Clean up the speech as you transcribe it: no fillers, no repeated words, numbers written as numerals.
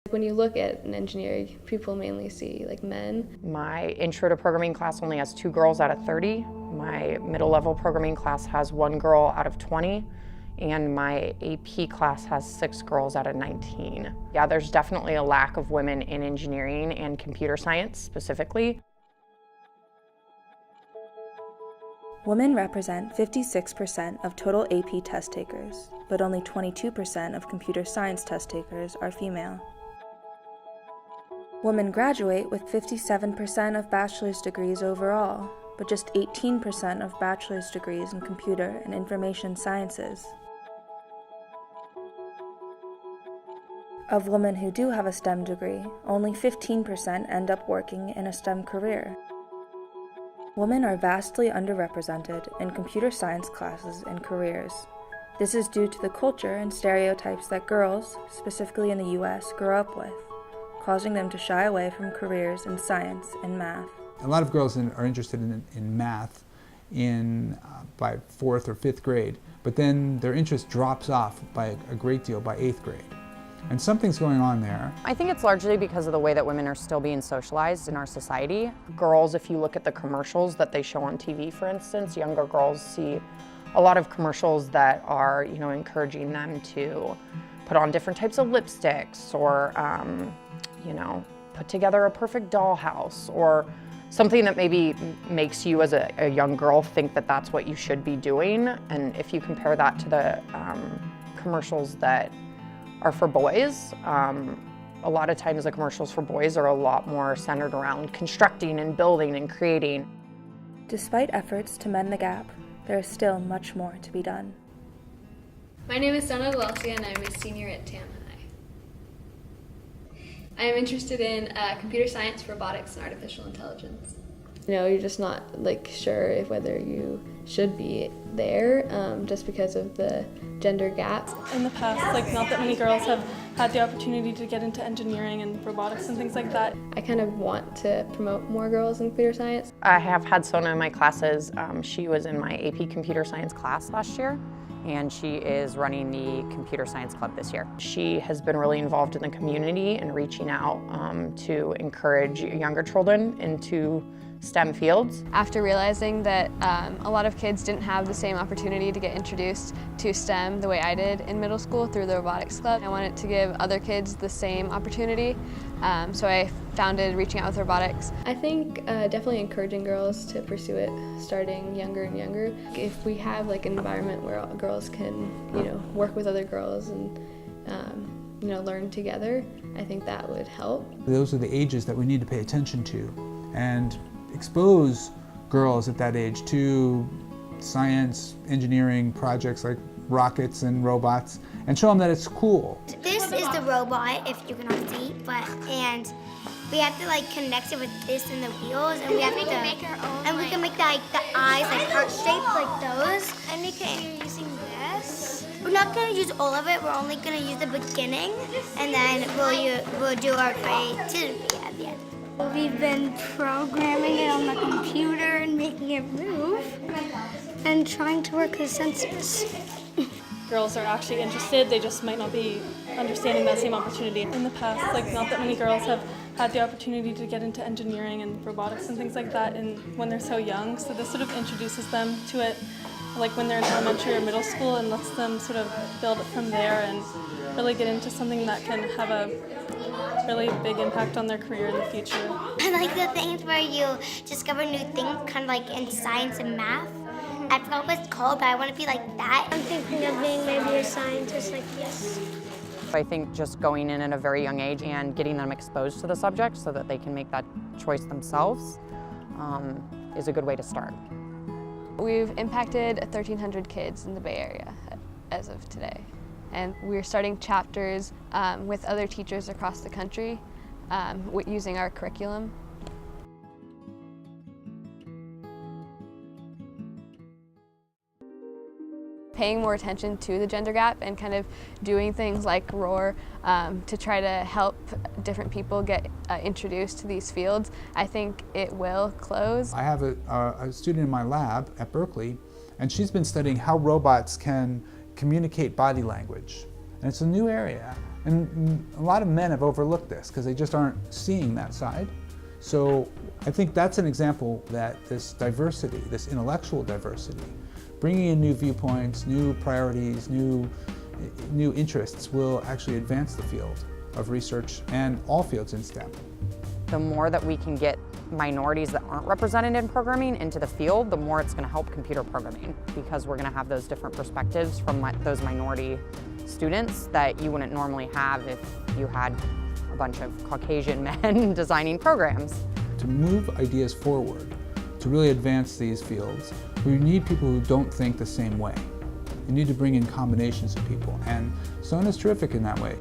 When you look at an engineer, people mainly see like men. My intro to programming class only has 2 girls out of 30. My middle level programming class has 1 girl out of 20. And my AP class has 6 girls out of 19. Yeah, there's definitely a lack of women in engineering and computer science specifically. Women represent 56% of total AP test takers, but only 22% of computer science test takers are female. Women graduate with 57% of bachelor's degrees overall, but just 18% of bachelor's degrees in computer and information sciences. Of women who do have a STEM degree, only 15% end up working in a STEM career. Women are vastly underrepresented in computer science classes and careers. This is due to the culture and stereotypes that girls, specifically in the US, grow up with, causing them to shy away from careers in science and math. A lot of girls are interested in math by 4th or 5th grade, but then their interest drops off by a great deal by 8th grade. And something's going on there. I think it's largely because of the way that women are still being socialized in our society. Girls, if you look at the commercials that they show on TV, for instance, younger girls see a lot of commercials that are, encouraging them to put on different types of lipsticks or, put together a perfect dollhouse or something that maybe makes you as a young girl think that that's what you should be doing. And if you compare that to the commercials that are for boys, a lot of times the commercials for boys are a lot more centered around constructing and building and creating. Despite efforts to mend the gap, there is still much more to be done. My name is Sona and I'm a senior at TAM High. I am interested in computer science, robotics, and artificial intelligence. You're just not sure whether you should be there just because of the gender gap. In the past, not that many girls have had the opportunity to get into engineering and robotics and things like that. I kind of want to promote more girls in computer science. I have had Sona in my classes. She was in my AP computer science class last year, and she is running the computer science club this year. She has been really involved in the community and reaching out to encourage younger children into STEM fields. After realizing that a lot of kids didn't have the same opportunity to get introduced to STEM the way I did in middle school through the robotics club, I wanted to give other kids the same opportunity, so I founded Reaching Out with Robotics. I think definitely encouraging girls to pursue it starting younger and younger. If we have an environment where girls can work with other girls and learn together, I think that would help. Those are the ages that we need to pay attention to and expose girls at that age to science, engineering projects like rockets and robots, and show them that it's cool. This is the robot, if you cannot see, and we have to connect it with this and the wheels, and we have to make our own. And we can make the eyes heart shaped like those. And we can using this. We're not gonna use all of it. We're only gonna use the beginning, and then we'll do our creativity at the end. We've been programming it on the computer and making it move and trying to work the sensors. Girls are actually interested, they just might not be understanding that same opportunity. In the past, not that many girls have had the opportunity to get into engineering and robotics and things like that when they're so young, so this sort of introduces them to it when they're in elementary or middle school and lets them sort of build it from there and really get into something that can have a really big impact on their career in the future. I like the things where you discover new things, kind of in science and math. I forgot what it's called, but I want to be like that. I'm thinking of being maybe a scientist like this. I think just going in at a very young age and getting them exposed to the subject so that they can make that choice themselves is a good way to start. We've impacted 1,300 kids in the Bay Area as of today. And we're starting chapters with other teachers across the country using our curriculum. Paying more attention to the gender gap and kind of doing things like ROAR to try to help different people get introduced to these fields, I think it will close. I have a student in my lab at Berkeley, and she's been studying how robots can communicate body language. And it's a new area. And a lot of men have overlooked this because they just aren't seeing that side. So I think that's an example that this diversity, this intellectual diversity, bringing in new viewpoints, new priorities, new interests will actually advance the field of research and all fields in STEM. The more that we can get minorities that aren't represented in programming into the field, the more it's going to help computer programming, because we're going to have those different perspectives from those minority students that you wouldn't normally have if you had a bunch of Caucasian men designing programs. To move ideas forward, to really advance these fields, we need people who don't think the same way. You need to bring in combinations of people, and Sona's terrific in that way.